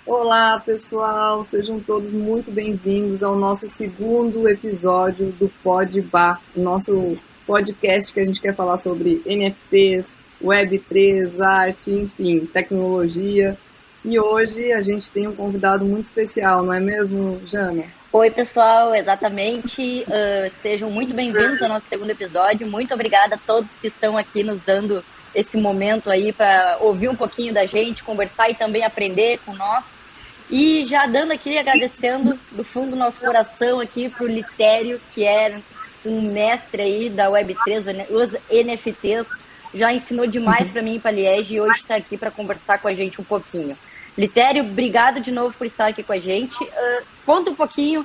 Olá, pessoal, sejam todos muito bem-vindos ao nosso segundo episódio do Podbar, nosso podcast que a gente quer falar sobre NFTs, Web3, arte, enfim, tecnologia. E hoje a gente tem um convidado muito especial, não é mesmo, Jana? Oi, pessoal, exatamente. Sejam muito bem-vindos ao nosso segundo episódio. Muito obrigada a todos que estão aqui nos dando esse momento aí para ouvir um pouquinho da gente, conversar e também aprender com nós. E já dando aqui, agradecendo do fundo do nosso coração aqui para o Litério, que é um mestre aí da Web3, os NFTs, já ensinou demais para mim e para a Liege e hoje está aqui para conversar com a gente um pouquinho. Litério, obrigado de novo por estar aqui com a gente. Conta um pouquinho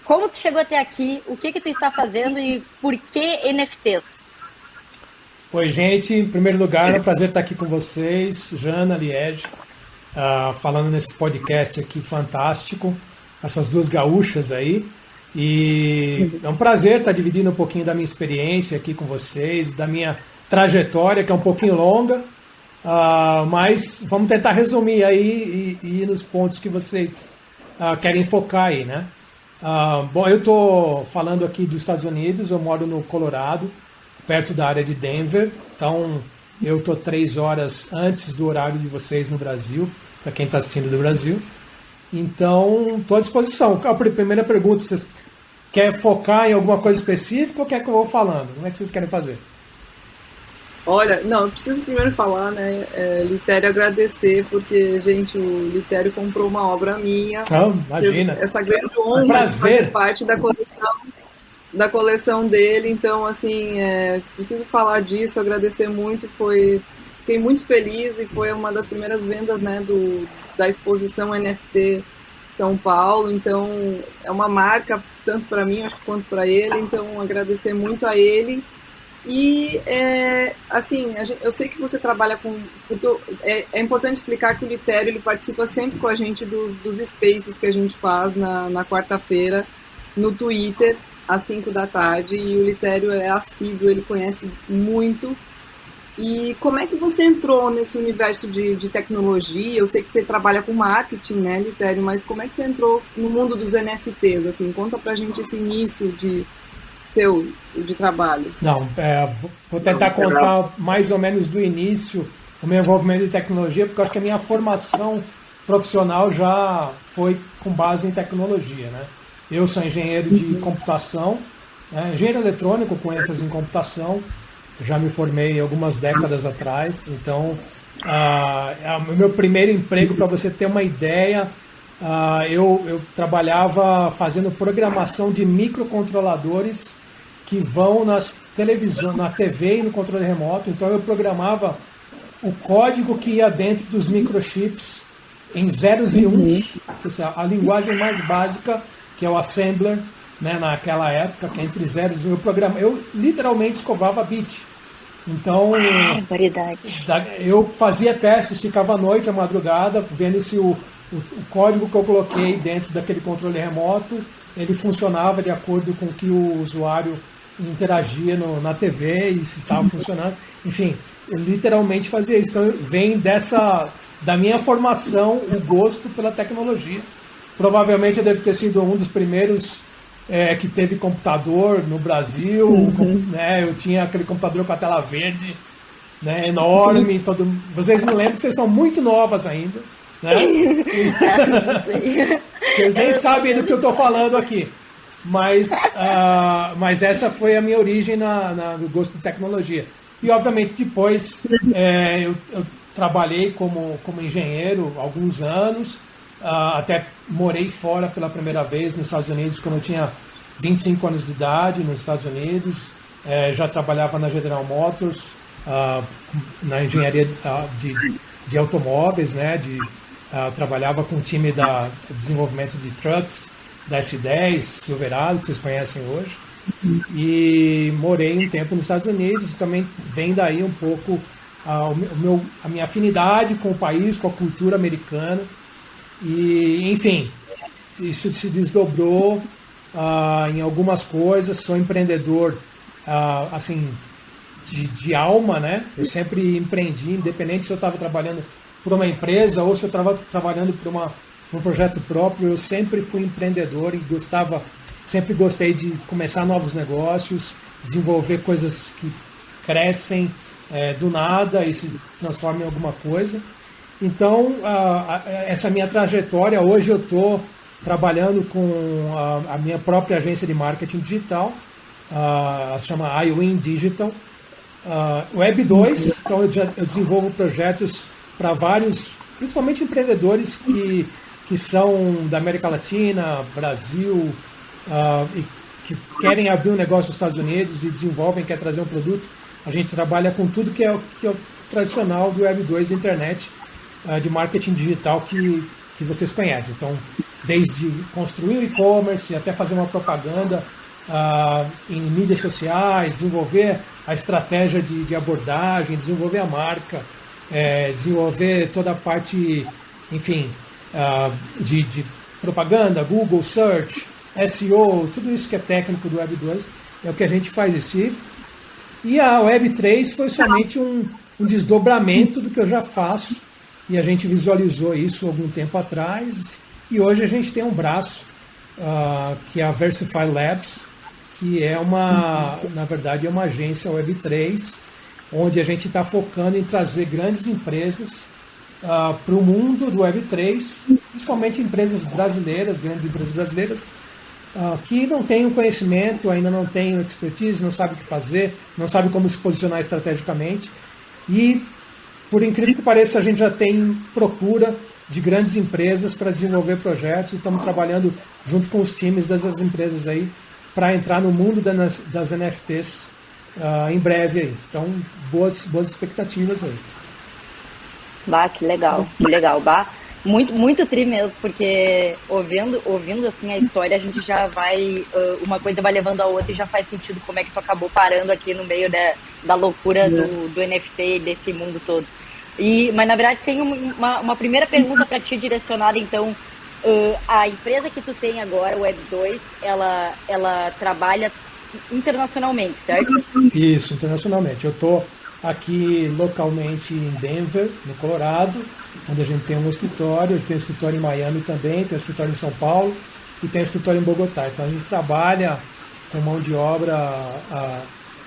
como tu chegou até aqui, o que tu está fazendo e por que NFTs? Oi, gente. Em primeiro lugar, é um prazer estar aqui com vocês, Jana, Liege, falando nesse podcast aqui fantástico, essas duas gaúchas aí. E é um prazer estar dividindo um pouquinho da minha experiência aqui com vocês, da minha trajetória, que é um pouquinho longa, mas vamos tentar resumir aí e ir nos pontos que vocês querem focar aí, né? Bom, eu estou falando aqui dos Estados Unidos, eu moro no Colorado, perto da área de Denver, então eu estou 3 horas antes do horário de vocês no Brasil, para quem está assistindo do Brasil. Então, estou à disposição. A primeira pergunta, vocês querem focar em alguma coisa específica ou quer que eu vou falando? Como é que vocês querem fazer? Olha, não, eu preciso primeiro falar, né, Litério, agradecer, porque, gente, o Litério comprou uma obra minha. Não, imagina. Essa grande honra de fazer parte da coleção dele, então, assim, preciso falar disso, agradecer muito, fiquei muito feliz e foi uma das primeiras vendas, né, da exposição NFT São Paulo, então é uma marca tanto para mim, acho, quanto para ele, então agradecer muito a ele. E, assim, eu sei que você trabalha com... Porque é importante explicar que o Litério, ele participa sempre com a gente dos spaces que a gente faz na quarta-feira, no Twitter, às 5 da tarde, e o Litério é assíduo, ele conhece muito. E como é que você entrou nesse universo de tecnologia? Eu sei que você trabalha com marketing, né, Litério, mas como é que você entrou no mundo dos NFTs? Assim, conta pra gente esse início de trabalho. Não, vou tentar contar mais ou menos do início o meu envolvimento em tecnologia, porque eu acho que a minha formação profissional já foi com base em tecnologia, né? Eu sou engenheiro de computação, né? Engenheiro eletrônico com ênfase em computação, já me formei algumas décadas atrás, então o meu primeiro emprego, para você ter uma ideia, eu trabalhava fazendo programação de microcontroladores que vão nas televisões, na TV e no controle remoto. Então eu programava o código que ia dentro dos microchips em zeros e uns, a linguagem mais básica, que é o assembler, né, naquela época, que é entre zeros e um. Eu literalmente escovava bit. Então, eu fazia testes, ficava à noite, à madrugada, vendo se o código que eu coloquei dentro daquele controle remoto, ele funcionava de acordo com o que o usuário interagia na TV e se estava funcionando. Enfim, eu literalmente fazia isso. Então, vem da minha formação o gosto pela tecnologia. Provavelmente eu devo ter sido um dos primeiros que teve computador no Brasil, né? Eu tinha aquele computador com a tela verde, né, enorme. Vocês não lembram que vocês são muito novas ainda, né? Vocês nem sabem do que eu estou falando aqui. Mas essa foi a minha origem no gosto de tecnologia. E, obviamente, depois eu trabalhei como engenheiro alguns anos, até morei fora pela primeira vez nos Estados Unidos quando eu tinha 25 anos de idade, nos Estados Unidos. Já trabalhava na General Motors, na engenharia de automóveis, né? Trabalhava com o time de desenvolvimento de trucks, da S10, Silverado, que vocês conhecem hoje. E morei um tempo nos Estados Unidos, e também vem daí um pouco a minha afinidade com o país, com a cultura americana. E, enfim, isso se desdobrou em algumas coisas. Sou empreendedor, assim, de alma, né? Eu sempre empreendi, independente se eu estava trabalhando por uma empresa ou se eu estava trabalhando por um projeto próprio, eu sempre fui empreendedor e sempre gostei de começar novos negócios, desenvolver coisas que crescem do nada e se transformam em alguma coisa. Então, essa minha trajetória, hoje eu estou trabalhando com a minha própria agência de marketing digital, se chama iWin Digital, Web 2, então eu desenvolvo projetos para vários, principalmente empreendedores que são da América Latina, Brasil, e que querem abrir um negócio nos Estados Unidos e desenvolvem, quer trazer um produto. A gente trabalha com tudo que é o tradicional do Web 2 da internet, de marketing digital que vocês conhecem. Então, desde construir o e-commerce até fazer uma propaganda em mídias sociais, desenvolver a estratégia de abordagem, desenvolver a marca, desenvolver toda a parte, enfim, de propaganda, Google Search, SEO, tudo isso que é técnico do Web 2 é o que a gente faz esse. E a Web 3 foi somente um desdobramento do que eu já faço, e a gente visualizou isso algum tempo atrás, e hoje a gente tem um braço que é a Versify Labs, que é na verdade é uma agência Web 3, onde a gente está focando em trazer grandes empresas para o mundo do Web 3, principalmente empresas brasileiras, grandes empresas brasileiras, que não têm o conhecimento, ainda não têm expertise, não sabem o que fazer, não sabem como se posicionar estrategicamente. E, por incrível que pareça, a gente já tem procura de grandes empresas para desenvolver projetos e estamos trabalhando junto com os times dessas empresas aí para entrar no mundo das NFTs em breve aí. Então, boas expectativas aí. Bah, que legal, que legal. Bah, muito, muito tri mesmo, porque ouvindo assim a história, a gente já vai, uma coisa vai levando a outra e já faz sentido como é que tu acabou parando aqui no meio da loucura do NFT e desse mundo todo. Mas na verdade tem uma primeira pergunta para ti direcionada, então, a empresa que tu tem agora, o Web2, ela trabalha internacionalmente, certo? Isso, internacionalmente. Eu estou aqui localmente em Denver, no Colorado, onde a gente tem um escritório. A gente tem um escritório em Miami também, tem um escritório em São Paulo e tem um escritório em Bogotá. Então a gente trabalha com mão de obra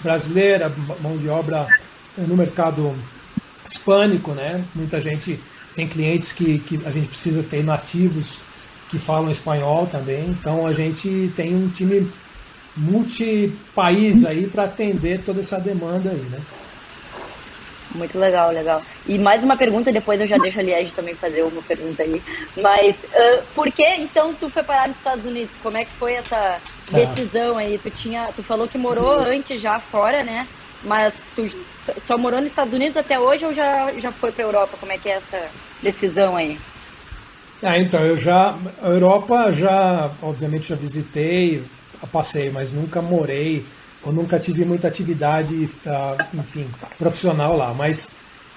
brasileira, mão de obra no mercado hispânico, né? Muita gente tem clientes que a gente precisa ter nativos que falam espanhol também. Então a gente tem um time multi-país aí para atender toda essa demanda aí, né? Muito legal, legal. E mais uma pergunta, depois eu já deixo a Liege também fazer uma pergunta aí. Mas por que então tu foi parar nos Estados Unidos? Como é que foi essa decisão aí? Tu falou que morou antes já fora, né? Mas tu só morou nos Estados Unidos até hoje ou já foi para a Europa? Como é que é essa decisão aí? Então, a Europa obviamente já visitei, passei, mas nunca morei, ou nunca tive muita atividade, enfim, profissional lá. Mas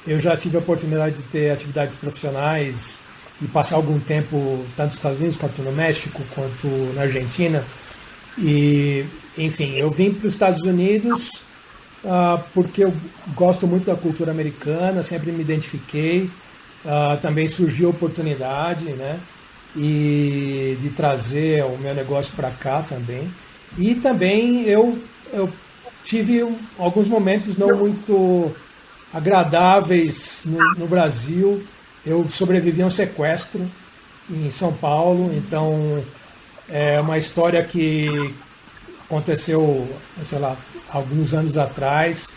eu já tive a oportunidade de ter atividades profissionais e passar algum tempo, tanto nos Estados Unidos, quanto no México, quanto na Argentina. E, enfim, eu vim para os Estados Unidos porque eu gosto muito da cultura americana, sempre me identifiquei. Também surgiu a oportunidade, né, e de trazer o meu negócio para cá também. E também eu tive alguns momentos não muito agradáveis no Brasil. Eu sobrevivi a um sequestro em São Paulo, então é uma história que aconteceu, sei lá, alguns anos atrás,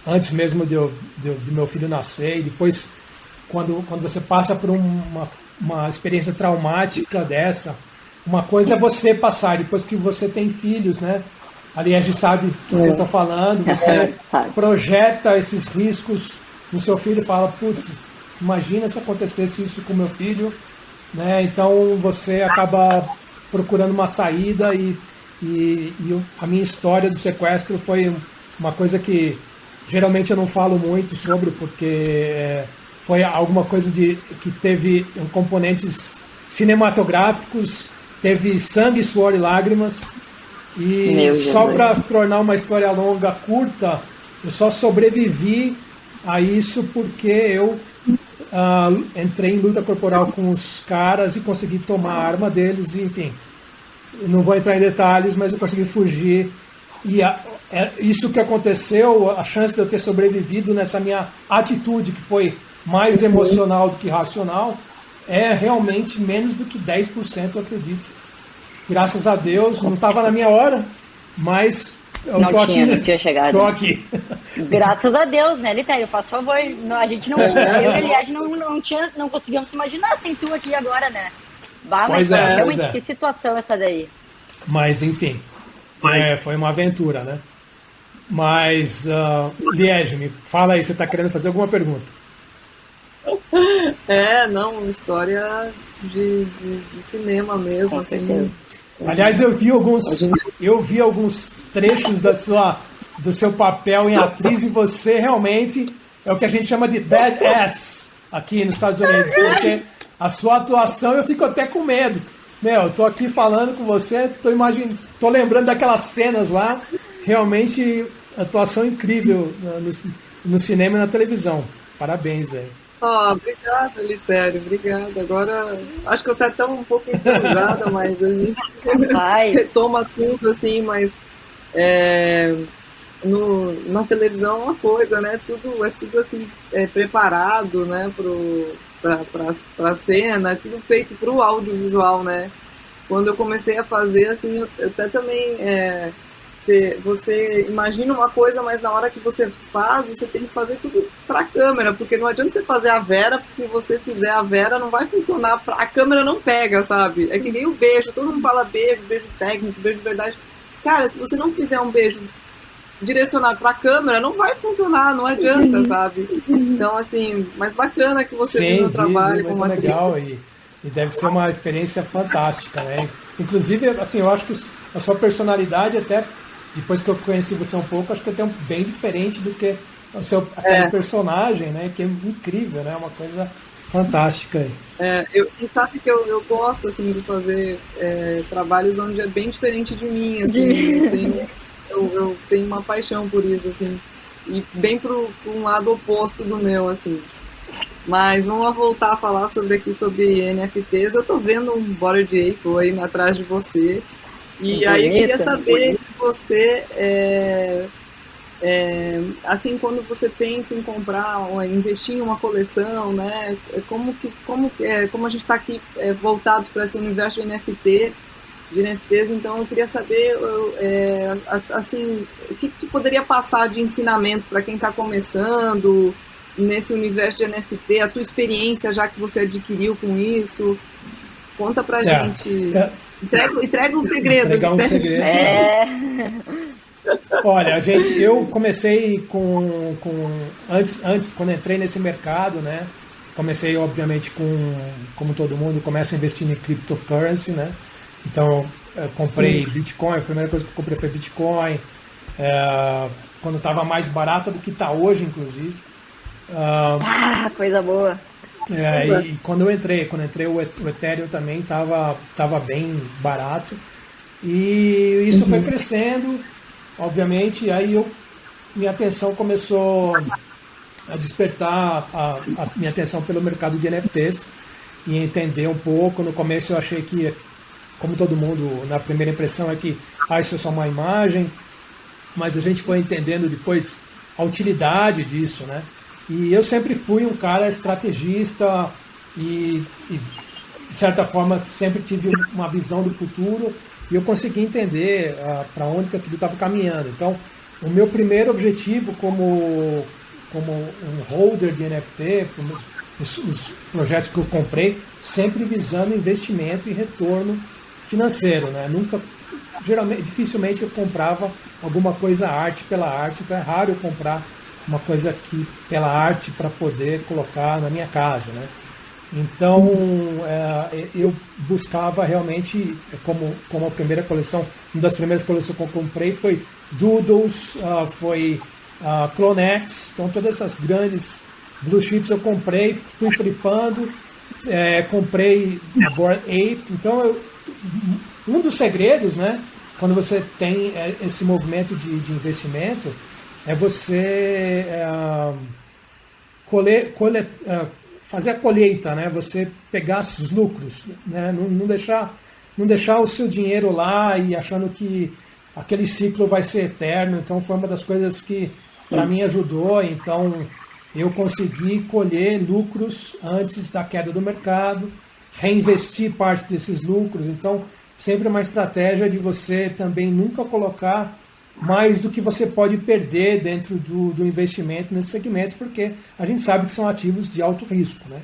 antes mesmo do meu filho nascer. E depois, quando você passa por uma experiência traumática dessa, uma coisa é você passar, depois que você tem filhos, né? Ali a gente sabe do que eu estou falando, você projeta esses riscos no seu filho e fala, putz, imagina se acontecesse isso com meu filho, né? Então você acaba procurando uma saída e a minha história do sequestro foi uma coisa que geralmente eu não falo muito sobre, porque foi alguma coisa que teve componentes cinematográficos, teve sangue, suor e lágrimas. E só para tornar uma história longa, curta, eu só sobrevivi a isso porque eu entrei em luta corporal com os caras e consegui tomar a arma deles, e, enfim. Eu não vou entrar em detalhes, mas eu consegui fugir. E isso que aconteceu, a chance de eu ter sobrevivido nessa minha atitude, que foi mais emocional do que racional, é realmente menos do que 10%, eu acredito. Graças a Deus, não estava na minha hora, mas eu não tinha chegado. Tô aqui. Graças a Deus, né, Litério? Faz favor. A gente não, eu e a Eliade não conseguíamos se imaginar sem tu aqui agora, né? Mas realmente, que situação essa daí. Mas, enfim, foi uma aventura, né? Mas, Liege, me fala aí, você está querendo fazer alguma pergunta? Não, história de cinema mesmo, com assim. certeza. Aliás, eu vi alguns trechos do seu papel em atriz, e você realmente é o que a gente chama de badass aqui nos Estados Unidos, porque a sua atuação, eu fico até com medo. Eu tô aqui falando com você, tô lembrando daquelas cenas lá, realmente atuação incrível no cinema e na televisão. Parabéns, velho. Obrigada, Litério, obrigada. Agora, acho que eu até estou um pouco enferrujada, mas a gente retoma tudo, assim, mas na televisão é uma coisa, né? É tudo assim, preparado, né, para a cena, é tudo feito para o audiovisual, né? Quando eu comecei a fazer, assim, eu até também... Você imagina uma coisa, mas na hora que você faz, você tem que fazer tudo para a câmera, porque não adianta você fazer a Vera, porque se você fizer a Vera não vai funcionar, a câmera não pega, sabe? É que nem o beijo, todo mundo fala beijo técnico, beijo de verdade. Cara, se você não fizer um beijo direcionado para a câmera, não vai funcionar, não adianta, sabe? Então, assim, mas bacana que você viu o trabalho como atriz. Legal, e deve ser uma experiência fantástica, né? Inclusive, assim, eu acho que a sua personalidade, até depois que eu conheci você um pouco, acho que é bem diferente do que aquele personagem, né? Que é incrível, né? Uma coisa fantástica. E sabe que eu gosto, assim, de fazer trabalhos onde é bem diferente de mim, assim. Eu tenho uma paixão por isso, assim. E bem para um lado oposto do meu, assim. Mas vamos voltar a falar sobre NFTs. Eu tô vendo um Bored Ape aí atrás de você. E aí eu queria saber de você, assim, quando você pensa em comprar ou investir em uma coleção, né? Como a gente está aqui voltados para esse universo de NFTs, então eu queria saber, assim, o que tu poderia passar de ensinamento para quem está começando nesse universo de NFT, a tua experiência já que você adquiriu com isso. Conta pra gente. Entrega um segredo. Entregar um segredo. Olha, eu comecei antes, quando entrei nesse mercado, né? Comecei, obviamente, como todo mundo, começa investindo em cryptocurrency, né? Então, eu comprei Bitcoin, a primeira coisa que eu comprei foi Bitcoin, quando estava mais barata do que está hoje, inclusive. Coisa boa. E quando eu entrei o Ethereum também estava bem barato, e isso foi crescendo, obviamente. Aí minha atenção começou a despertar a minha atenção pelo mercado de NFTs e entender um pouco. No começo eu achei que, como todo mundo, na primeira impressão é que isso é só uma imagem, mas a gente foi entendendo depois a utilidade disso, né? E eu sempre fui um cara estrategista e de certa forma, sempre tive uma visão do futuro, e eu consegui entender para onde que aquilo estava caminhando. Então, o meu primeiro objetivo como um holder de NFT, os projetos que eu comprei, sempre visando investimento e retorno financeiro, né? Dificilmente eu comprava alguma coisa arte pela arte, então é raro eu comprar uma coisa aqui pela arte para poder colocar na minha casa, né? Então, eu buscava realmente, como a primeira coleção, uma das primeiras coleções que eu comprei foi Doodles, foi Clonex, então todas essas grandes blue chips eu comprei, fui flipando, comprei a Bored Ape. Então, um dos segredos, né, quando você tem esse movimento de investimento, é você fazer a colheita, né? Você pegar os lucros, né? Não deixar o seu dinheiro lá e achando que aquele ciclo vai ser eterno. Então foi uma das coisas que para mim ajudou. Então eu consegui colher lucros antes da queda do mercado, reinvestir parte desses lucros. Então sempre uma estratégia de você também nunca colocar mais do que você pode perder dentro do investimento nesse segmento, porque a gente sabe que são ativos de alto risco, né?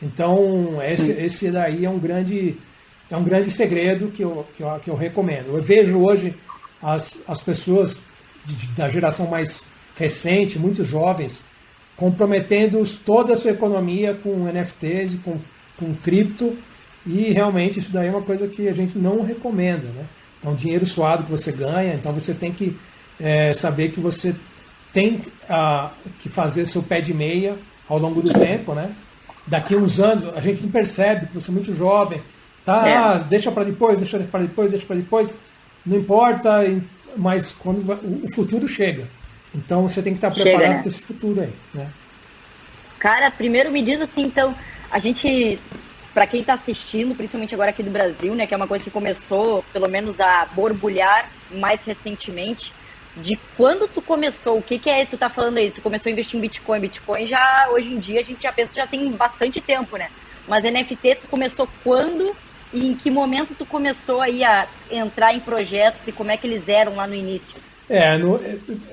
Então esse daí é um grande segredo que eu recomendo. Eu vejo hoje as pessoas da geração mais recente, muitos jovens, comprometendo toda a sua economia com NFTs e com cripto, e realmente isso daí é uma coisa que a gente não recomenda, né? É um dinheiro suado que você ganha, então você tem que saber que você tem que fazer seu pé de meia ao longo do tempo, né? Daqui a uns anos, a gente não percebe que você é muito jovem, deixa para depois, deixa para depois, não importa, mas quando o futuro chega. Então você tem que estar preparado para esse futuro aí, né? Cara, primeiro me diz assim, então, a gente, para quem está assistindo, principalmente agora aqui do Brasil, né, que é uma coisa que começou, pelo menos, a borbulhar mais recentemente, de quando tu começou, o que é, tu tá falando aí, tu começou a investir em Bitcoin, já, hoje em dia, a gente já pensa, já tem bastante tempo, né, mas NFT tu começou quando e em que momento tu começou aí a entrar em projetos e como é que eles eram lá no início?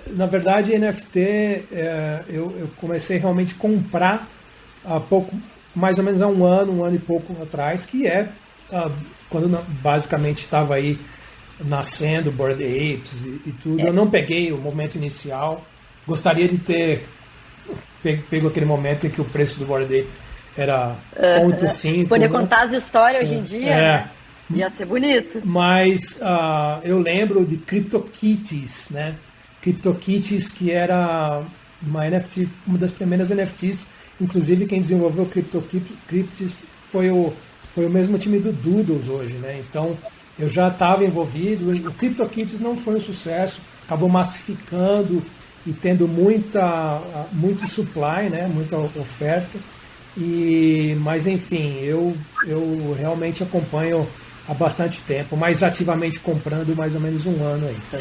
Na verdade, NFT, eu comecei realmente a comprar há pouco, mais ou menos há um ano e pouco atrás, que quando basicamente estava aí nascendo Bored Apes e tudo. Eu não peguei o momento inicial, gostaria de ter pego aquele momento em que o preço do Bored Ape era 0,5. Poder contar as histórias hoje em dia, né? Ia ser bonito. Mas eu lembro de CryptoKitties, né? CryptoKitties, que era uma NFT, uma das primeiras NFTs. Inclusive, quem desenvolveu CryptoKitties foi o mesmo time do Doodles hoje, né? Então, eu já estava envolvido. O CryptoKitties não foi um sucesso, acabou massificando e tendo muito supply, né? Muita oferta. Mas, enfim, eu realmente acompanho há bastante tempo, mais ativamente comprando mais ou menos um ano aí. Né?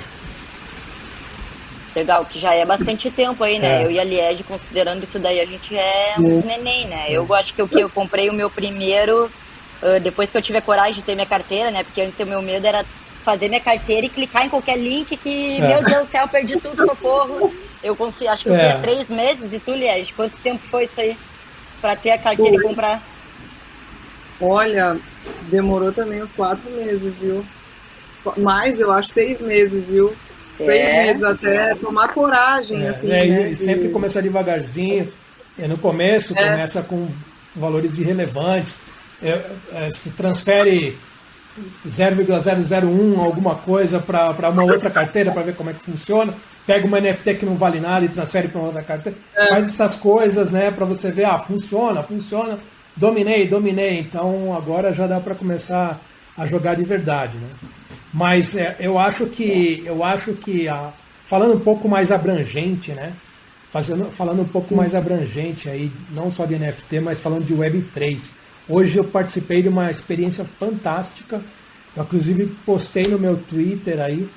Legal, que já é bastante tempo aí, né? Eu e a Liege, considerando isso daí, a gente é um neném, né? Eu acho que eu comprei o meu primeiro, depois que eu tive a coragem de ter minha carteira, né? Porque antes o meu medo era fazer minha carteira e clicar em qualquer link que, meu Deus do céu, perdi tudo, socorro. Acho que eu tinha 3 meses, e tu, Liege, quanto tempo foi isso aí? Para ter a carteira e comprar? Olha, demorou também uns 4 meses, viu? Mais, eu acho, 6 meses, viu? 6 meses até tomar coragem, assim, né? E sempre começar devagarzinho. No começo, começa com valores irrelevantes. Se transfere 0,001 alguma coisa para uma outra carteira para ver como é que funciona. Pega uma NFT que não vale nada e transfere para uma outra carteira. Faz essas coisas, né, para você ver, funciona. Dominei. Então agora já dá para começar a jogar de verdade, né? Mas eu acho que falando um pouco mais abrangente, né? Falando um pouco mais abrangente aí, não só de NFT, mas falando de Web3. Hoje eu participei de uma experiência fantástica. Eu inclusive postei no meu Twitter aí,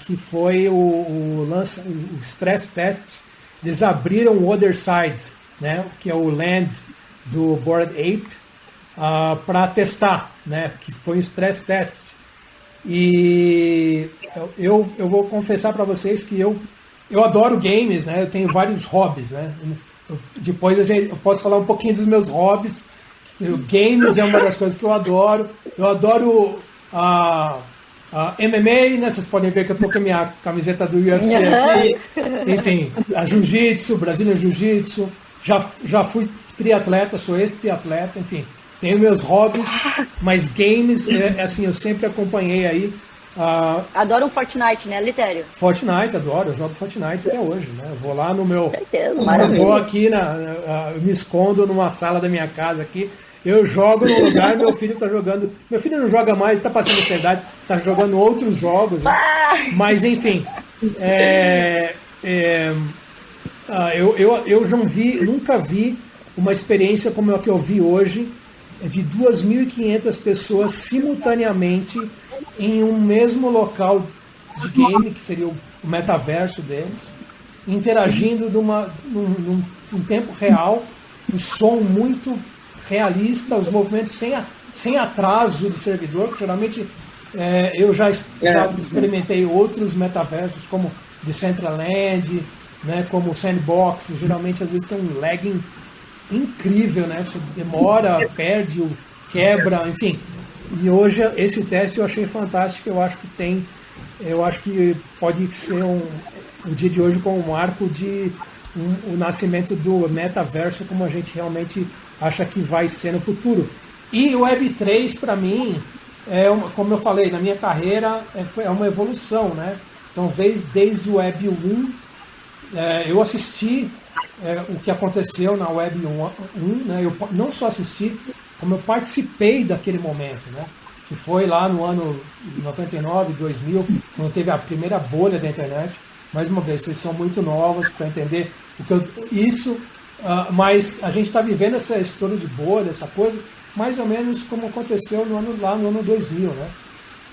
que foi o stress test. Eles abriram o Other Side, né? Que é o land do Bored Ape, para testar, né? Que foi um stress test. E eu vou confessar para vocês que eu adoro games, né? Eu tenho vários hobbies, né? Depois eu posso falar um pouquinho dos meus hobbies. Games é uma das coisas que eu adoro. Eu adoro MMA, né? Vocês podem ver que eu tô com a minha camiseta do UFC aqui. Enfim, a Jiu-Jitsu, Brasília Jiu-Jitsu. Já fui triatleta, sou ex-triatleta, enfim. Tenho meus hobbies, mas games, assim, eu sempre acompanhei aí. Adoro um Fortnite, né, Litério? Fortnite, adoro, eu jogo Fortnite até hoje, né? Eu vou lá no meu... Certeza, eu vou aqui, eu me escondo numa sala da minha casa aqui, eu jogo no lugar, meu filho tá jogando... Meu filho não joga mais, tá passando ansiedade, tá jogando outros jogos, né? Mas, enfim, eu nunca vi uma experiência como a que eu vi hoje, de 2.500 pessoas simultaneamente em um mesmo local de game, que seria o metaverso deles, interagindo num tempo real, um som muito realista, os movimentos sem atraso de servidor, que geralmente eu já experimentei outros metaversos, como Decentraland, né, como o Sandbox, geralmente às vezes tem um lagging incrível, né? Você demora, perde, quebra, enfim. E hoje esse teste eu achei fantástico, eu acho que pode ser o dia de hoje como um marco de o nascimento do metaverso como a gente realmente acha que vai ser no futuro. E o Web3, para mim, como eu falei, na minha carreira, é uma evolução, né? Então, desde o Web 1, eu assisti o que aconteceu na Web 1, né? Eu não só assisti, como eu participei daquele momento, né? Que foi lá no ano 99, 2000, quando teve a primeira bolha da internet. Mais uma vez, vocês são muito novos para entender mas a gente está vivendo essa história de bolha, essa coisa, mais ou menos como aconteceu lá no ano 2000, né?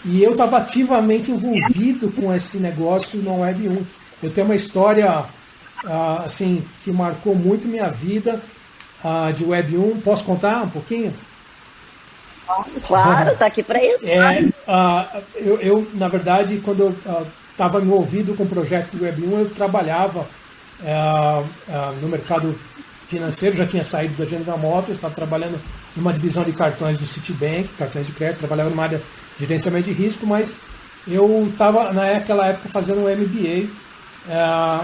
E eu estava ativamente envolvido com esse negócio no Web 1. Eu tenho uma história assim, que marcou muito minha vida de Web 1. Posso contar um pouquinho? Claro, tá aqui para isso. Eu, na verdade, quando eu estava envolvido com o projeto do Web 1, eu trabalhava no mercado financeiro, já tinha saído da General Motors, estava trabalhando numa divisão de cartões do Citibank, cartões de crédito, trabalhava numa área de gerenciamento de risco, mas eu estava naquela época fazendo um MBA,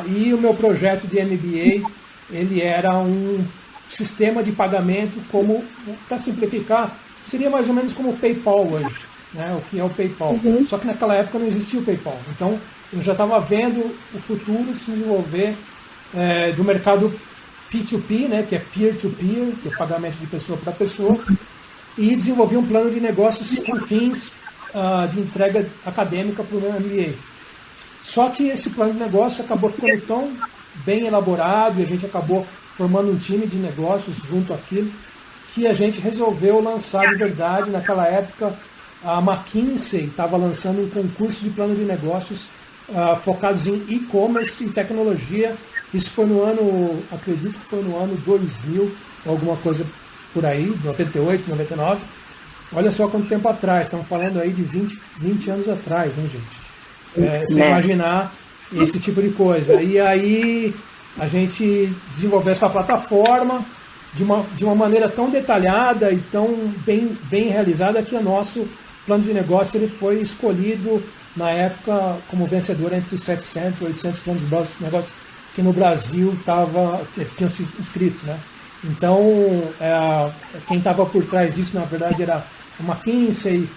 e o meu projeto de MBA, ele era um sistema de pagamento como, para simplificar, seria mais ou menos como o PayPal hoje, né? O que é o PayPal. Uhum. Só que naquela época não existia o PayPal. Então, eu já estava vendo o futuro se desenvolver do mercado P2P, né? Que é peer-to-peer, que é pagamento de pessoa para pessoa, e desenvolvi um plano de negócios com fins de entrega acadêmica para o meu MBA. Só que esse plano de negócio acabou ficando tão bem elaborado e a gente acabou formando um time de negócios junto àquilo, que a gente resolveu lançar de verdade. Naquela época, a McKinsey estava lançando um concurso de plano de negócios focados em e-commerce e tecnologia. Isso foi no ano, acredito que foi no ano 2000, alguma coisa por aí, 98, 99. Olha só quanto tempo atrás, estamos falando aí de 20 anos atrás, hein, gente? Se imaginar esse tipo de coisa. E aí a gente desenvolveu essa plataforma de uma maneira tão detalhada e tão bem realizada que o nosso plano de negócio ele foi escolhido na época como vencedor entre 700 e 800 planos de negócio que no Brasil eles tinham se inscrito, né? Então, quem estava por trás disso, na verdade, era a McKinsey,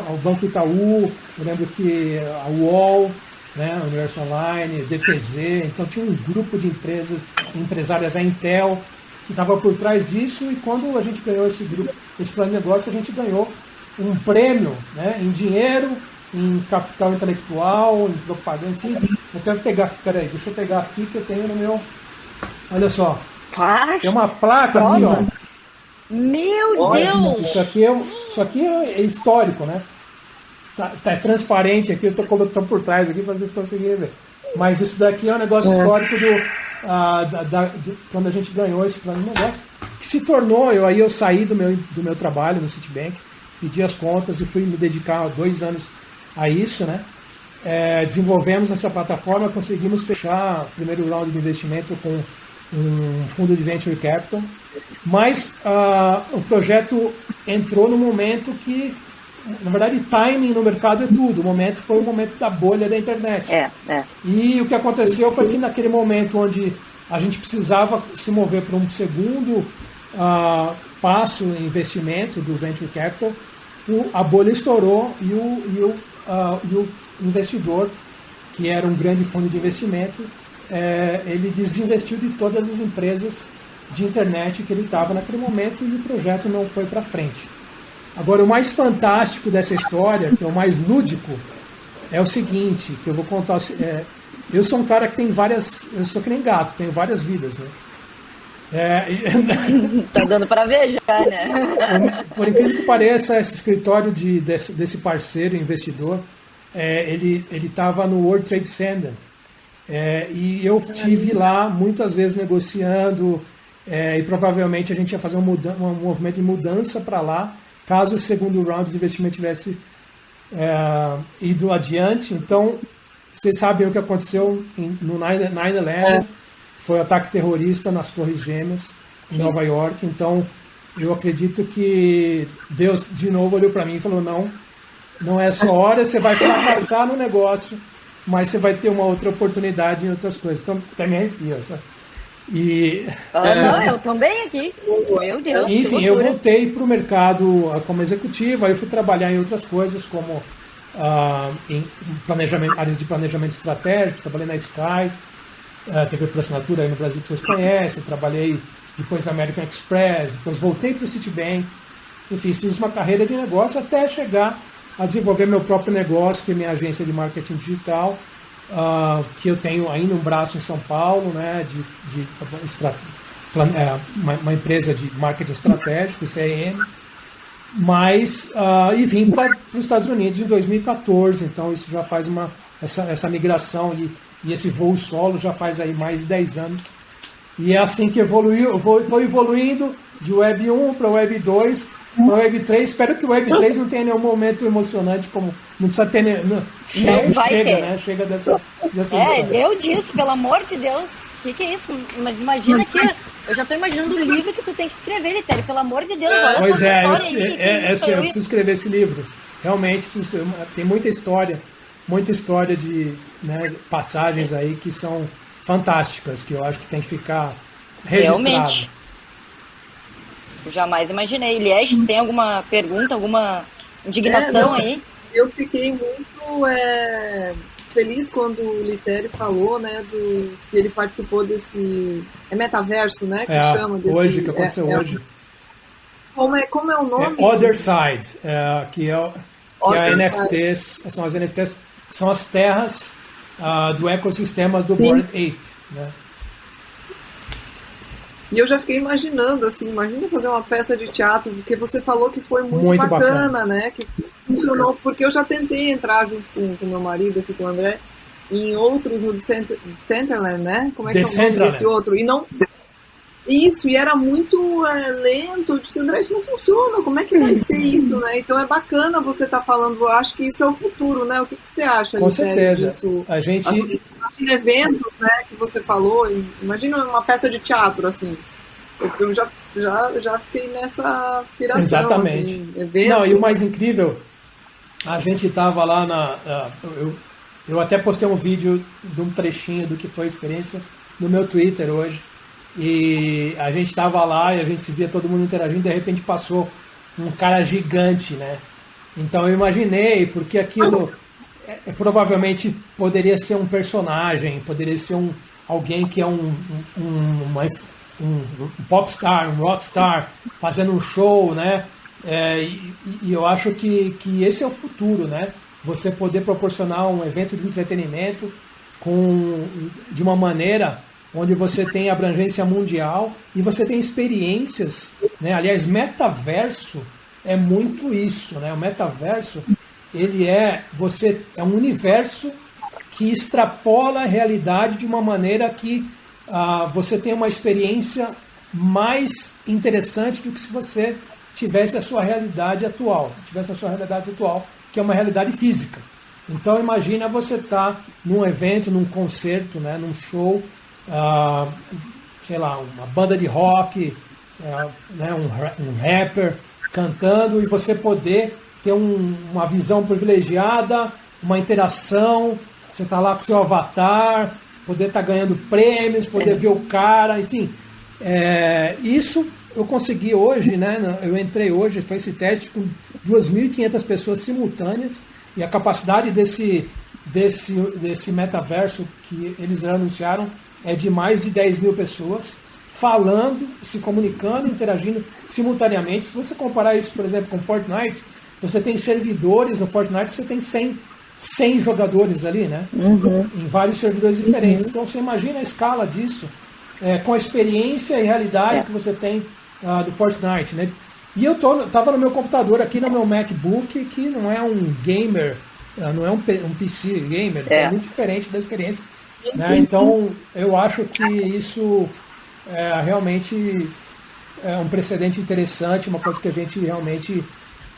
o Banco Itaú, eu lembro que a UOL, né, a Universo Online, DPZ, então tinha um grupo de empresárias, a Intel, que estava por trás disso, e quando a gente ganhou esse plano de negócio, a gente ganhou um prêmio, né, em dinheiro, em capital intelectual, em propaganda, enfim. Eu quero pegar, peraí, deixa eu pegar aqui que eu tenho no meu. Olha só. Tem uma placa aqui, ó. Meu Deus! Isso aqui é histórico, né? Tá transparente aqui, eu tô colocando por trás aqui para vocês conseguirem ver. Mas isso daqui é um negócio histórico quando a gente ganhou esse plano de negócio, que se tornou, eu saí do meu trabalho no Citibank, pedi as contas e fui me dedicar 2 anos a isso, né? Desenvolvemos essa plataforma, conseguimos fechar o primeiro round de investimento com um fundo de Venture Capital, mas o projeto entrou no momento que, na verdade, timing no mercado é tudo. O momento foi o momento da bolha da internet. E o que aconteceu foi que naquele momento onde a gente precisava se mover para um segundo passo em investimento do Venture Capital, a bolha estourou e o investidor, que era um grande fundo de investimento, ele desinvestiu de todas as empresas de internet que ele estava naquele momento e o projeto não foi para frente. Agora, o mais fantástico dessa história, que é o mais lúdico, é o seguinte, que eu vou contar. Eu sou um cara que tem várias. Eu sou que nem gato, tenho várias vidas, né? Tá dando para ver já, né? Por incrível que pareça, esse escritório desse parceiro investidor, ele estava no World Trade Center. E eu estive lá muitas vezes negociando, e provavelmente a gente ia fazer um movimento de mudança para lá, caso o segundo round de investimento tivesse ido adiante. Então, vocês sabem o que aconteceu no 9/11, foi o ataque terrorista nas Torres Gêmeas, em Nova York. Então, eu acredito que Deus, de novo, olhou para mim e falou, não é só hora, você vai fracassar no negócio, mas você vai ter uma outra oportunidade em outras coisas. Então, até me arrepio, sabe? Não, eu também aqui. Meu Deus. Enfim, eu voltei para o mercado como executivo, aí eu fui trabalhar em outras coisas, como em áreas de planejamento estratégico, trabalhei na Sky, TV por assinatura aí no Brasil que vocês conhecem, trabalhei depois na American Express, depois voltei para o Citibank, enfim, fiz uma carreira de negócio até chegar a desenvolver meu próprio negócio, que é minha agência de marketing digital, que eu tenho ainda um braço em São Paulo, né, uma empresa de marketing estratégico, CRM, e vim para os Estados Unidos em 2014, então isso já faz essa migração e esse voo solo já faz aí mais de 10 anos. E é assim que evoluiu, estou evoluindo de Web 1 para Web 2, para Web 3. Espero que o Web 3 não tenha nenhum momento emocionante, como não precisa ter. Chega dessa história. Eu disse, pelo amor de Deus, o que é isso? Mas imagina que eu já estou imaginando o livro que tu tem que escrever, Litério, pelo amor de Deus. Olha pois eu preciso escrever esse livro. Realmente, tem muita história de passagens aí que são fantásticas, que eu acho que tem que ficar registrado. Realmente. Eu jamais imaginei. Liege, tem alguma pergunta, alguma indignação aí? Eu fiquei muito feliz quando o Litério falou, né, que ele participou desse metaverso, né, que chama desse, hoje, que aconteceu hoje. Como é o nome? Other Side, que é NFTs, são as NFTs, são as terras do ecossistema do Bored Ape, né? E eu já fiquei imaginando, assim, imagina fazer uma peça de teatro, porque você falou que foi muito bacana, né? Que funcionou, porque eu já tentei entrar junto com meu marido, aqui com o André, em outros no Decentraland, né? Como é que é o nome desse outro? E não... Isso, e era muito lento. Eu disse, André, isso não funciona, como é que vai ser isso, né? Então é bacana você estar falando, eu acho que isso é o futuro, né? O que você acha? Com certeza. Disso? A gente... Assim, eventos, né, que você falou, imagina uma peça de teatro, assim. Eu já fiquei nessa piração. Exatamente. Assim, evento. Não, e o mais incrível, a gente estava lá eu até postei um vídeo de um trechinho do que foi a experiência no meu Twitter hoje. E a gente estava lá e a gente se via todo mundo interagindo, e de repente passou um cara gigante, né? Então eu imaginei, porque aquilo provavelmente poderia ser um personagem, poderia ser alguém que é um popstar, um rockstar, fazendo um show, né? E eu acho que esse é o futuro, né? Você poder proporcionar um evento de entretenimento de uma maneira onde você tem abrangência mundial e você tem experiências, né? Aliás, metaverso é muito isso, né? O metaverso, ele é um universo que extrapola a realidade de uma maneira que você tem uma experiência mais interessante do que se você tivesse a sua realidade atual, que é uma realidade física. Então imagina você estar num evento, num concerto, né? Num show, sei lá, uma banda de rock, né, um rapper cantando, e você poder ter uma visão privilegiada, uma interação, você tá lá com o seu avatar, poder estar ganhando prêmios, poder ver o cara, enfim. Isso eu consegui hoje, né? Eu entrei hoje, foi esse teste com 2.500 pessoas simultâneas, e a capacidade desse metaverso que eles anunciaram é de mais de 10 mil pessoas falando, se comunicando, interagindo simultaneamente. Se você comparar isso, por exemplo, com Fortnite, você tem servidores no Fortnite que você tem 100 jogadores ali, né? Uhum. Em vários servidores diferentes. Então você imagina a escala disso. com a experiência e realidade que você tem do Fortnite, né? E eu tava no meu computador aqui, no meu MacBook, que não é um gamer, não é um PC gamer, é muito diferente da experiência. Né? Sim, então, eu acho que isso realmente é um precedente interessante, uma coisa que a gente realmente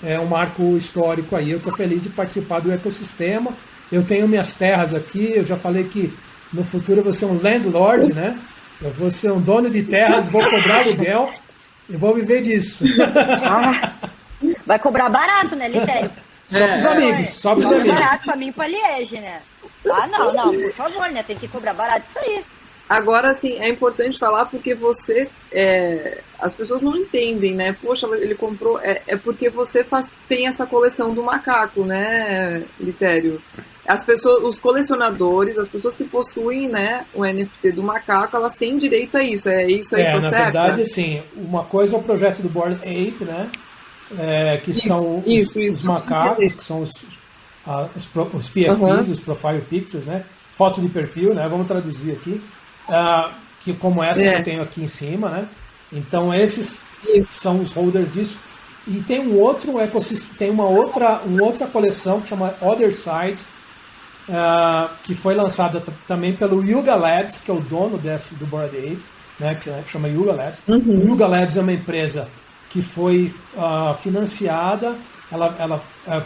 é um marco histórico aí. Eu estou feliz de participar do ecossistema. Eu tenho minhas terras aqui, eu já falei que no futuro eu vou ser um landlord, né? Eu vou ser um dono de terras, vou cobrar aluguel e vou viver disso. Vai cobrar barato, né, Litério? Só para os amigos, só para os amigos. Barato para mim e para Liege, né? Não, por favor, né? Tem que cobrar barato isso aí. Agora, assim, é importante falar porque você... as pessoas não entendem, né? Poxa, ele comprou... É porque você tem essa coleção do macaco, né, Litério? As pessoas, os colecionadores, as pessoas que possuem, né, o NFT do macaco, elas têm direito a isso. É isso aí, tô certo? Na verdade, assim, uma coisa é o projeto do Bored Ape, né? Que são os macacos, que são os PFPs, os Profile Pictures, né? Foto de perfil, né? Vamos traduzir aqui. Que como essa que eu tenho aqui em cima, né? Então esses são os holders disso. E tem um outro ecossistema, tem uma outra coleção que chama Other Side, que foi lançada também pelo Yuga Labs, que é o dono do Bored Ape, né? Que chama Yuga Labs. O Yuga Labs é uma empresa que foi financiada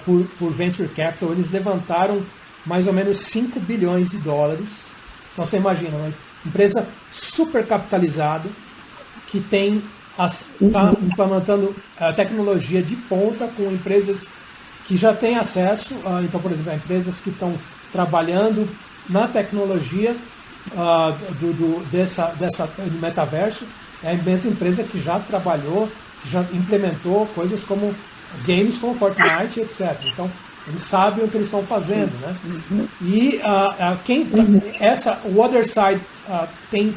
por Venture Capital. Eles levantaram mais ou menos 5 bilhões de dólares. Então você imagina, uma empresa super capitalizada que está implementando tecnologia de ponta com empresas que já têm acesso. Então, por exemplo, empresas que estão trabalhando na tecnologia do metaverso. É a mesma empresa que já trabalhou, que já implementou coisas como games como Fortnite, etc. Então, eles sabem o que eles estão fazendo, né? E o Other Side tem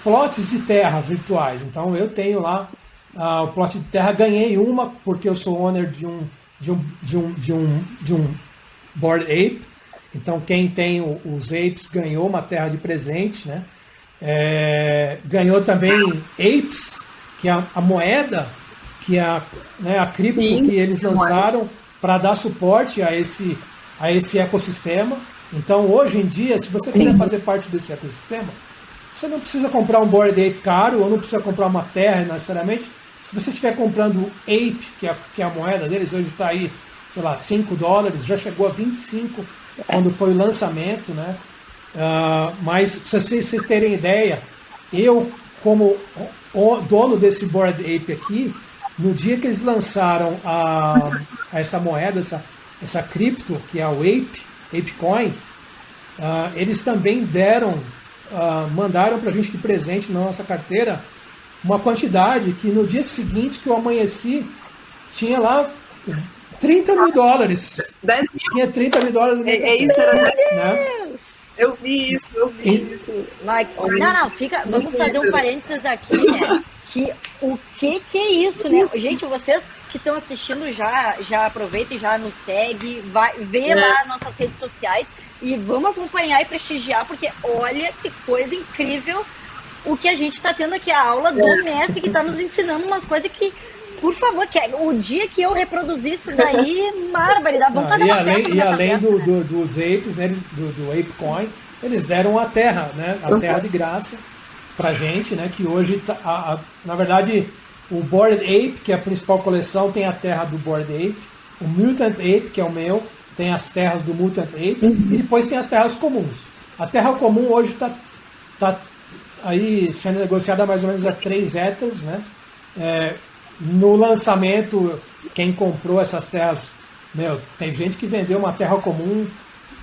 plots de terra virtuais. Então, eu tenho lá o plot de terra. Ganhei uma porque eu sou owner de um Bored Ape. Então, quem tem os apes ganhou uma terra de presente, né? Ganhou também apes, que é a moeda, que é a cripto que eles lançaram para dar suporte a esse ecossistema. Então, hoje em dia, se você quiser fazer parte desse ecossistema, você não precisa comprar um Bored Ape caro, ou não precisa comprar uma terra necessariamente. Se você estiver comprando o Ape, que é a moeda deles, hoje está aí, sei lá, $5, já chegou a 25 quando foi o lançamento, né? Mas, para vocês terem ideia, eu, como dono desse Bored Ape aqui, no dia que eles lançaram essa moeda, essa cripto, que é o ApeCoin, eles também mandaram para a gente de presente na nossa carteira uma quantidade que no dia seguinte que eu amanheci, tinha lá $30 mil. 10 mil? Tinha $30 mil no meu isso era... Né? Eu vi isso. Não, vamos fazer um parênteses aqui, né? O que é isso, né? Gente, vocês que estão assistindo já aproveita e já nos segue, vê lá nossas redes sociais e vamos acompanhar e prestigiar, porque olha que coisa incrível o que a gente está tendo aqui, a aula do Messi, que está nos ensinando umas coisas que, por favor, o dia que eu reproduzir isso daí, barbaridade, vamos fazer uma festa. E além dos apes, né, do ApeCoin, eles deram a terra, né? A terra de graça pra gente, né? Que hoje, na verdade, o Bored Ape, que é a principal coleção, tem a terra do Bored Ape. O Mutant Ape, que é o meu, tem as terras do Mutant Ape. E depois tem as terras comuns. A terra comum hoje tá aí sendo negociada mais ou menos a 3 Ethers, né? No lançamento, quem comprou essas terras, tem gente que vendeu uma terra comum,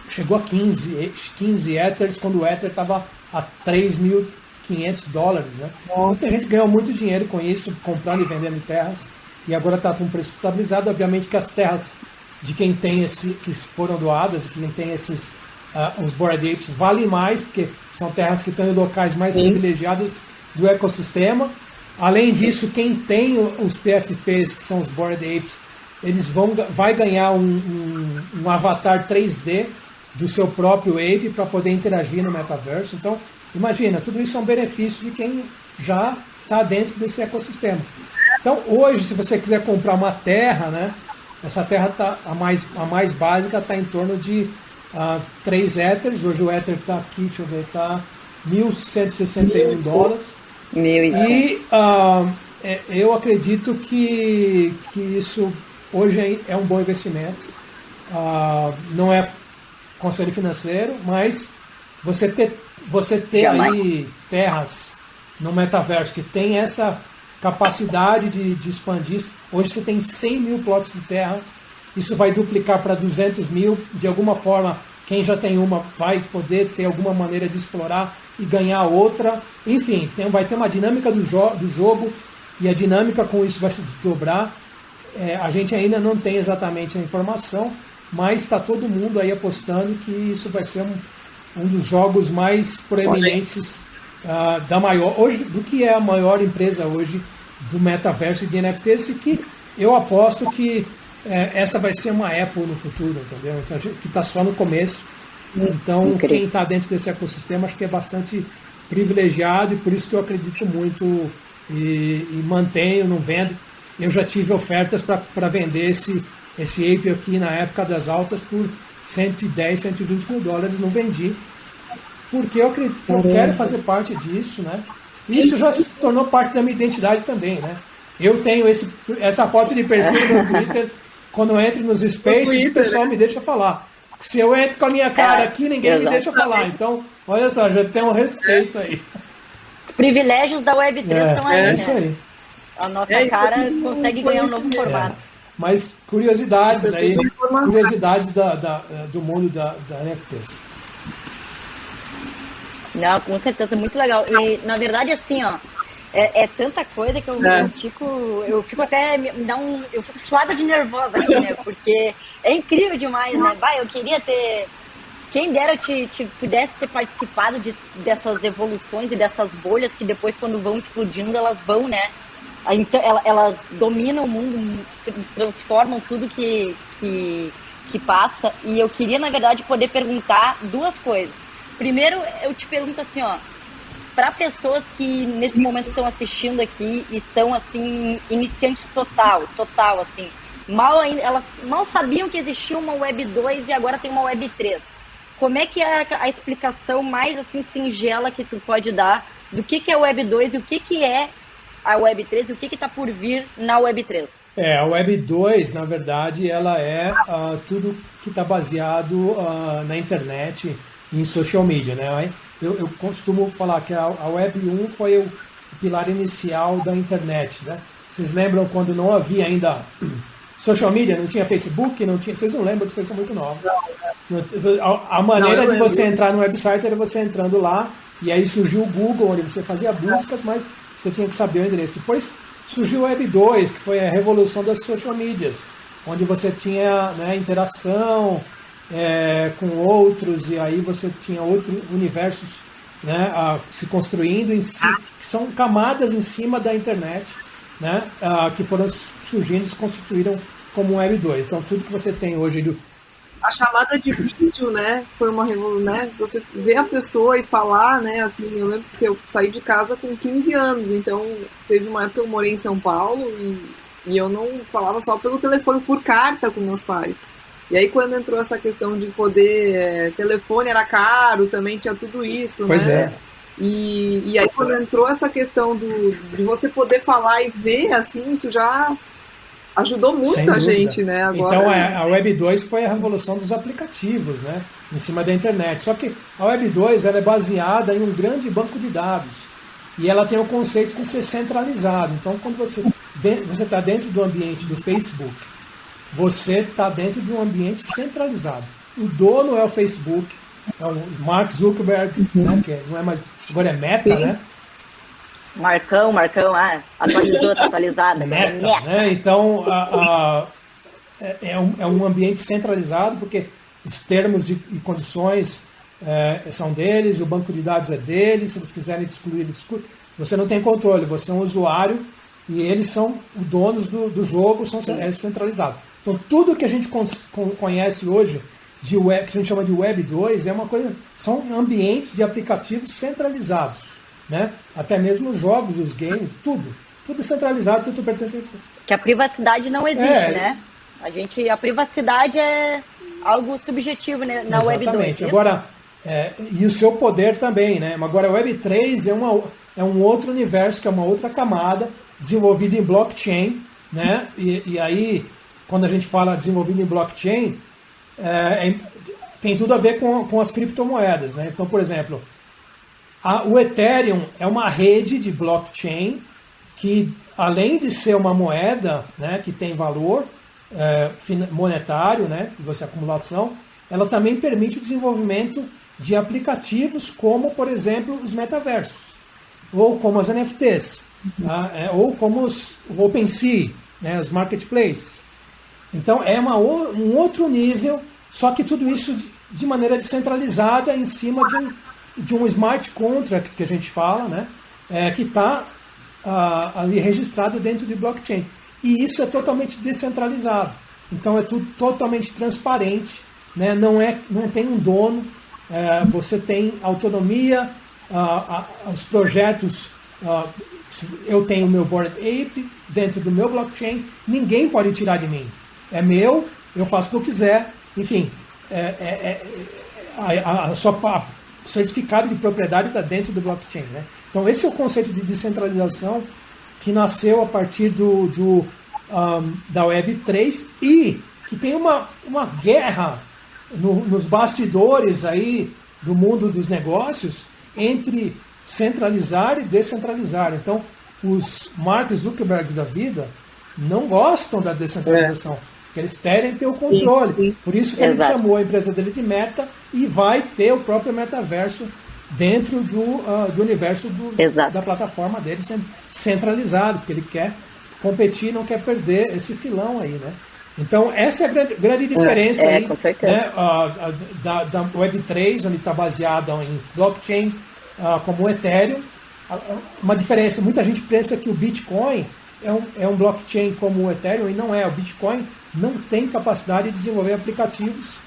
chegou a 15 Ethers, quando o Ether estava a $3.500, né? Então tem gente que ganhou muito dinheiro com isso, comprando e vendendo terras, e agora está com um preço estabilizado. Obviamente que as terras de quem tem que foram doadas, quem tem os Bored Apes, valem mais, porque são terras que estão em locais mais privilegiados do ecossistema. Além disso, quem tem os PFPs, que são os Bored Apes, vai ganhar um avatar 3D do seu próprio Ape para poder interagir no metaverso. Então, Imagina, tudo isso é um benefício de quem já está dentro desse ecossistema. Então, hoje, se você quiser comprar uma terra, né, essa terra a mais básica está em torno de 3 Ethers. Hoje o Ether está aqui, deixa eu ver, está $1.161. E eu acredito que isso hoje é um bom investimento. Não é conselho financeiro, mas você ter aí terras no metaverso que tem essa capacidade de expandir. Hoje você tem 100 mil plots de terra, isso vai duplicar para 200 mil. De alguma forma, quem já tem uma vai poder ter alguma maneira de explorar e ganhar outra. Enfim, vai ter uma dinâmica do jogo, e a dinâmica com isso vai se desdobrar. A gente ainda não tem exatamente a informação, mas está todo mundo aí apostando que isso vai ser um dos jogos mais proeminentes do que é a maior empresa hoje do metaverso de NFTs, e que eu aposto que essa vai ser uma Apple no futuro, entendeu? Então, que está só no começo. Então, quem está dentro desse ecossistema acho que é bastante privilegiado, e por isso que eu acredito muito e mantenho, não vendo. Eu já tive ofertas para vender esse Ape aqui na época das altas por $110, $120 mil, não vendi, porque eu acredito que eu quero fazer parte disso, né? Isso já se tornou parte da minha identidade também, né? Eu tenho essa foto de perfil no Twitter, quando eu entro nos Spaces, o pessoal me deixa falar. Se eu entro com a minha cara aqui, ninguém me deixa falar. Então, olha só, já tem um respeito aí. Os privilégios da Web3 estão aí, né? É isso aí. A nossa cara consegue ganhar um novo formato. Mas curiosidades aí, curiosidades do mundo da NFTs. Não, com certeza, muito legal. E, na verdade, assim, ó, é tanta coisa que eu fico até, eu fico suada de nervosa aqui, né? Porque é incrível demais, né? Eu queria ter, quem dera eu pudesse ter participado dessas evoluções e dessas bolhas que depois, quando vão explodindo, elas vão, né? Então, elas dominam o mundo, transformam tudo que passa. E eu queria, na verdade, poder perguntar duas coisas. Primeiro, eu te pergunto assim, ó, para pessoas que nesse momento estão assistindo aqui e são, assim, iniciantes total, assim, elas mal sabiam que existia uma Web 2 e agora tem uma Web 3. Como é que é a explicação mais, assim, singela que tu pode dar do que é a Web 2 e o que é a Web 3 e o que está por vir na Web 3? A Web 2, na verdade, ela é tudo que está baseado na internet, em social media, né? Eu costumo falar que a Web 1 foi o pilar inicial da internet, né? Vocês lembram quando não havia ainda social media, não tinha Facebook, não tinha... Vocês não lembram, vocês são muito novos. A maneira de você entrar no website era você entrando lá, e aí surgiu o Google, onde você fazia buscas, mas você tinha que saber o endereço. Depois surgiu o Web 2, que foi a revolução das social medias, onde você tinha, né, interação com outros, e aí você tinha outros universos, né, se construindo em si, que são camadas em cima da internet, né, que foram surgindo e se constituíram como Web 2. Então tudo que você tem hoje a chamada de vídeo, né, foi uma revolução, né, você vê a pessoa e falar, né, assim, eu lembro que eu saí de casa com 15 anos, então teve uma época que eu morei em São Paulo e eu não falava só pelo telefone, por carta com meus pais. E aí quando entrou essa questão de poder, telefone era caro, também tinha tudo isso, pois né? E aí quando entrou essa questão de você poder falar e ver, assim, isso já ajudou muito a gente, né? Agora, então a Web 2 foi a revolução dos aplicativos, né? Em cima da internet. Só que a Web 2 ela é baseada em um grande banco de dados. E ela tem o conceito de ser centralizado. Então quando você está dentro do ambiente do Facebook, você está dentro de um ambiente centralizado. O dono é o Facebook, é o Mark Zuckerberg, né, que não é mais, agora é Meta, sim, né? Marcão, atualizou, tá atualizada. Meta, né? Então, é um ambiente centralizado, porque os termos e condições são deles, o banco de dados é deles, se eles quiserem excluir, eles excluem. Você não tem controle, você é um usuário e eles são os donos do jogo, é centralizado. Então, tudo que a gente conhece hoje de web, que a gente chama de Web 2, são ambientes de aplicativos centralizados, né? Até mesmo os jogos, os games, tudo centralizado, tudo pertence. Que a privacidade não existe, né? A privacidade é algo subjetivo, né, na Web 2. Exatamente. Agora, e o seu poder também, né? Agora, a Web 3 é um outro universo, que é uma outra camada, desenvolvida em blockchain, né? E aí, quando a gente fala desenvolvido em blockchain, tem tudo a ver com as criptomoedas, né? Então, por exemplo, o Ethereum é uma rede de blockchain que, além de ser uma moeda, né, que tem valor monetário, né, de acumulação, ela também permite o desenvolvimento de aplicativos como, por exemplo, os metaversos, ou como as NFTs, ou como o OpenSea, né, os marketplaces. Então, é um outro nível, só que tudo isso de maneira descentralizada em cima de um smart contract, que a gente fala, né, que está ali registrado dentro de blockchain. E isso é totalmente descentralizado. Então, é tudo totalmente transparente, né, não tem um dono, você tem autonomia, os projetos, eu tenho o meu Bored Ape dentro do meu blockchain, ninguém pode tirar de mim. É meu, eu faço o que eu quiser, enfim, o certificado de propriedade está dentro do blockchain, né? Então esse é o conceito de descentralização que nasceu a partir da Web3 e que tem uma guerra nos bastidores aí do mundo dos negócios entre centralizar e descentralizar. Então os Mark Zuckerberg da vida não gostam da descentralização. Que eles querem ter o controle. Sim. Por isso que ele chamou a empresa dele de Meta e vai ter o próprio metaverso dentro do universo da plataforma dele centralizado, porque ele quer competir, não quer perder esse filão aí, né? Então, essa é a grande diferença aí, com certeza. Né, da Web3, onde está baseada em blockchain, como o Ethereum. Uma diferença, muita gente pensa que o Bitcoin é um blockchain como o Ethereum, e não é. O Bitcoin não tem capacidade de desenvolver aplicativos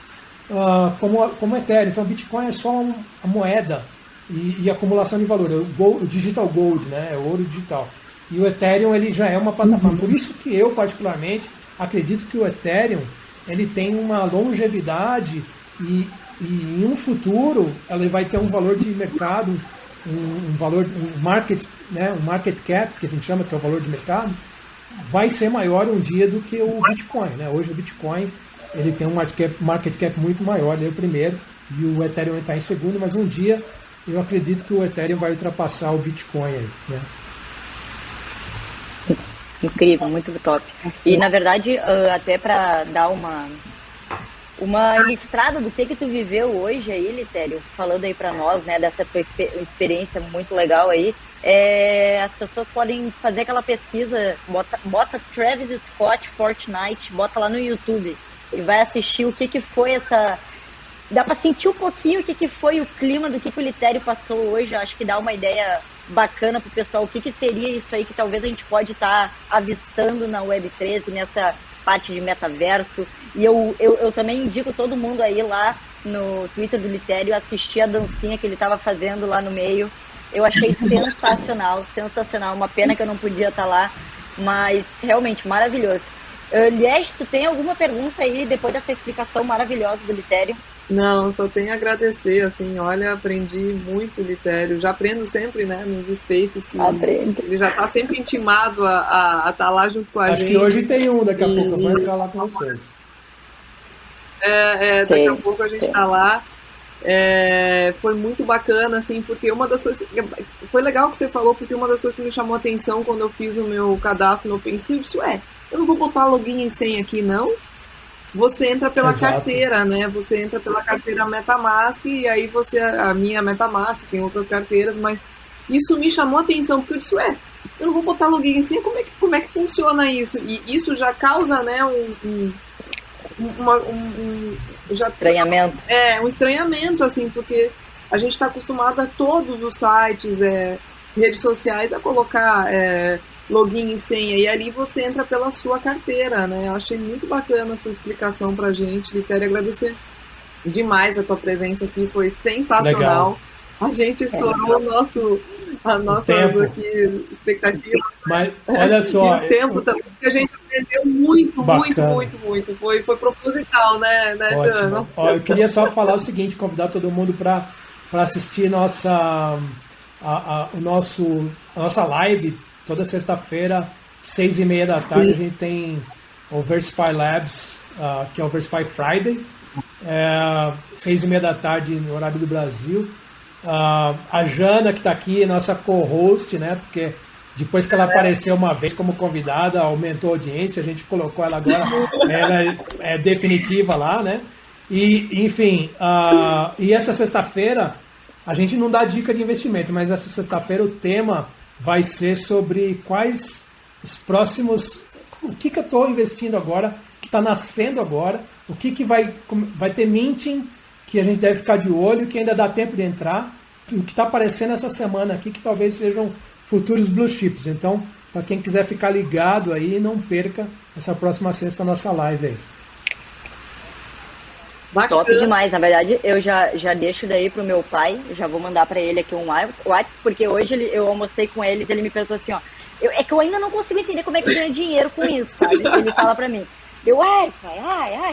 como o Ethereum. Então, o Bitcoin é só a moeda e acumulação de valor, o digital gold, né? É o ouro digital. E o Ethereum ele já é uma plataforma. Por isso que eu, particularmente, acredito que o Ethereum ele tem uma longevidade e em um futuro ele vai ter um valor de mercado, um market, né, um market cap, que a gente chama que é o valor de mercado, vai ser maior um dia do que o Bitcoin, né? Hoje o Bitcoin ele tem um market cap muito maior, ele é o primeiro e o Ethereum está em segundo, mas um dia eu acredito que o Ethereum vai ultrapassar o Bitcoin aí, né? Incrível, muito top. E na verdade, até para dar uma ilustrada do que tu viveu hoje aí, Litério, falando aí para nós, né, dessa tua experiência muito legal aí, as pessoas podem fazer aquela pesquisa, bota Travis Scott Fortnite, bota lá no YouTube e vai assistir o que foi essa... Dá para sentir um pouquinho o que foi o clima do que o Litério passou hoje. Eu acho que dá uma ideia bacana pro pessoal o que seria isso aí que talvez a gente pode estar avistando na Web3, nessa parte de metaverso. E eu também indico todo mundo aí lá no Twitter do Litério assistir a dancinha que ele estava fazendo lá no meio. Eu achei sensacional, sensacional. Uma pena que eu não podia estar lá, mas realmente maravilhoso. Liege, tu tem alguma pergunta aí depois dessa explicação maravilhosa do Litério? Não, só tenho a agradecer, assim, olha, aprendi muito, Litério, já aprendo sempre, né, nos spaces, que ele já está sempre intimado a estar lá junto com a gente. Acho que hoje tem daqui a pouco eu vou entrar lá com vocês. Daqui a pouco a gente está lá, foi muito bacana, assim, porque uma das coisas, foi legal que você falou, porque uma das coisas que me chamou a atenção quando eu fiz o meu cadastro no OpenSea, isso eu não vou botar login e senha aqui, não. Você entra pela carteira, né? Você entra pela carteira MetaMask e aí a minha MetaMask, tem outras carteiras, mas isso me chamou a atenção, porque eu disse, eu não vou botar login assim, como é que funciona isso? E isso já causa, né, estranhamento. Um estranhamento, assim, porque a gente está acostumado a todos os sites, redes sociais, a colocar login e senha, e ali você entra pela sua carteira, né? Eu achei muito bacana essa explicação pra gente, Litério, agradecer demais a tua presença aqui, foi sensacional. Legal. A gente estourou a nossa aqui, expectativa. Mas, olha só... E o tempo também, porque a gente aprendeu muito. Foi proposital, né Jana? Ó, eu queria só falar o seguinte, convidar todo mundo para assistir a nossa live toda sexta-feira, 6h30 da tarde. A gente tem o Versify Labs, que é o Versify Friday, 6h30 da tarde no horário do Brasil. A Jana, que está aqui, nossa co-host, né? Porque depois que ela apareceu uma vez como convidada, aumentou a audiência, a gente colocou ela agora, ela é definitiva lá, né? E, enfim, e essa sexta-feira, a gente não dá dica de investimento, mas essa sexta-feira o tema vai ser sobre quais os próximos... O que eu estou investindo agora, que está nascendo agora, o que vai ter minting, que a gente deve ficar de olho, que ainda dá tempo de entrar, o que está aparecendo essa semana aqui, que talvez sejam futuros blue chips. Então, para quem quiser ficar ligado aí, não perca essa próxima sexta nossa live aí. Bacana. Top demais, na verdade eu já deixo daí pro meu pai, já vou mandar para ele aqui um WhatsApp, porque hoje eu almocei com eles, ele me perguntou assim, ó, é que eu ainda não consigo entender como é que ganha dinheiro com isso, sabe? Ele fala para mim, pai,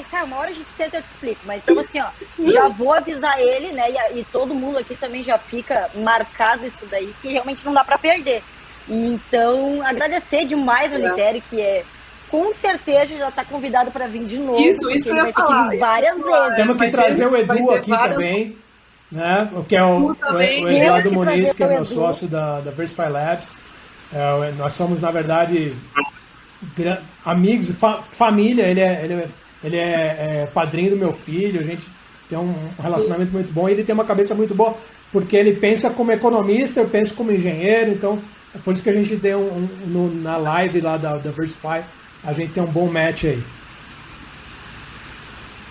tá, uma hora a gente senta e eu te explico, mas então assim, ó, já vou avisar ele, né, e todo mundo aqui também já fica marcado isso daí, que realmente não dá para perder. Então, agradecer demais ao Litério, que com certeza já está convidado para vir de novo. Isso que eu ia falar. Várias vezes. Temos que trazer o Edu aqui também, né? Que é o Eduardo Muniz, que é meu sócio da Versify Labs. Nós somos, na verdade, amigos, família. Ele é padrinho do meu filho. A gente tem um relacionamento muito bom. E ele tem uma cabeça muito boa, porque ele pensa como economista, eu penso como engenheiro. Então, é por isso que a gente tem na live lá da Versify, a gente tem um bom match aí.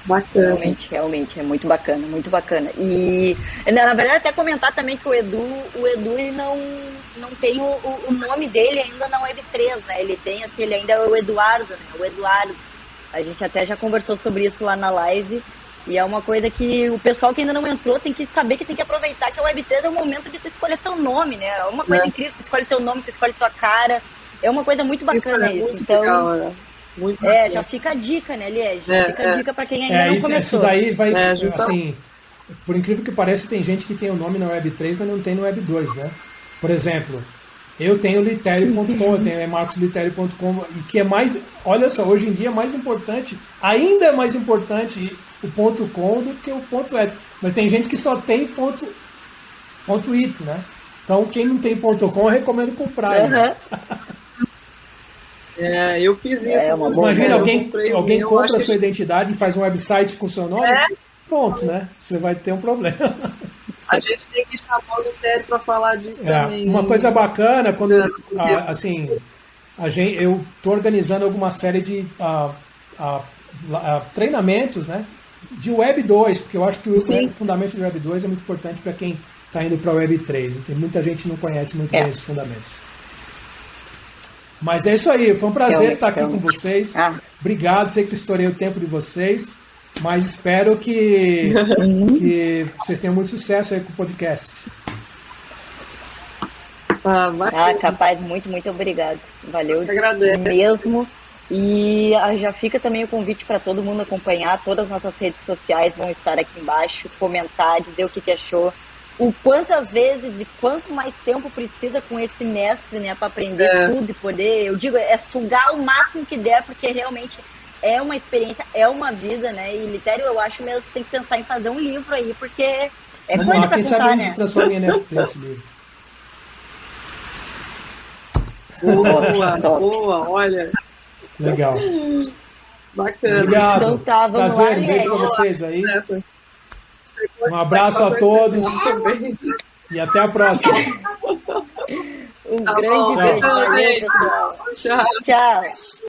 Bacana. Realmente, é muito bacana, muito bacana. E, na verdade, até comentar também que o Edu ele não tem o nome dele ainda na Web3, né? Ele tem, assim, ele ainda é o Eduardo, né? O Eduardo. A gente até já conversou sobre isso lá na live. E é uma coisa que o pessoal que ainda não entrou tem que saber que tem que aproveitar, que a Web3 é o momento de tu escolher teu nome, né? É uma coisa incrível, tu escolhe teu nome, tu escolhe tua cara. É uma coisa muito bacana isso. Muito legal, né? Muito bacana. Já fica a dica, né, Liege? Fica a dica para quem ainda não começou. Isso daí vai, assim, por incrível que pareça, tem gente que tem o nome na Web3, mas não tem no Web2, né? Por exemplo, eu tenho litério.com, eu tenho marcoslitério.com, e que é mais, olha só, hoje em dia é mais importante, ainda é mais importante o .com do que o .it. Mas tem gente que só tem .it, né? Então, quem não tem .com, eu recomendo comprar. Né? Eu fiz isso. Imagina, alguém compra a sua identidade e faz um website com seu nome, pronto, né? Você vai ter um problema. A gente tem que chamar o Litério para falar disso também. Uma coisa bacana, quando assim, eu estou organizando alguma série de treinamentos, né? De Web 2, porque eu acho que o fundamento de Web 2 é muito importante para quem está indo para a Web 3. Tem muita gente que não conhece muito bem esses fundamentos. Mas é isso aí, foi um prazer estar aqui com vocês. Obrigado, sei que estourei o tempo de vocês, mas espero que vocês tenham muito sucesso aí com o podcast. Capaz, muito obrigado. Valeu mesmo. E já fica também o convite para todo mundo acompanhar. Todas as nossas redes sociais vão estar aqui embaixo, comentar, dizer o que achou. O quantas vezes e quanto mais tempo precisa com esse mestre, né, para aprender tudo e poder, eu digo, sugar o máximo que der, porque realmente é uma experiência, é uma vida, né, e Litério, eu acho mesmo que tem que pensar em fazer um livro aí, porque é coisa pra quem contar, sabe a né? gente transforma em NFT esse livro. Boa, olha. Legal. Bacana. Obrigado. Então tá, vamos prazer, lá, um beijo para vocês aí. Um abraço a todos e até a próxima. Um grande beijo, pessoal. Tchau. Tchau.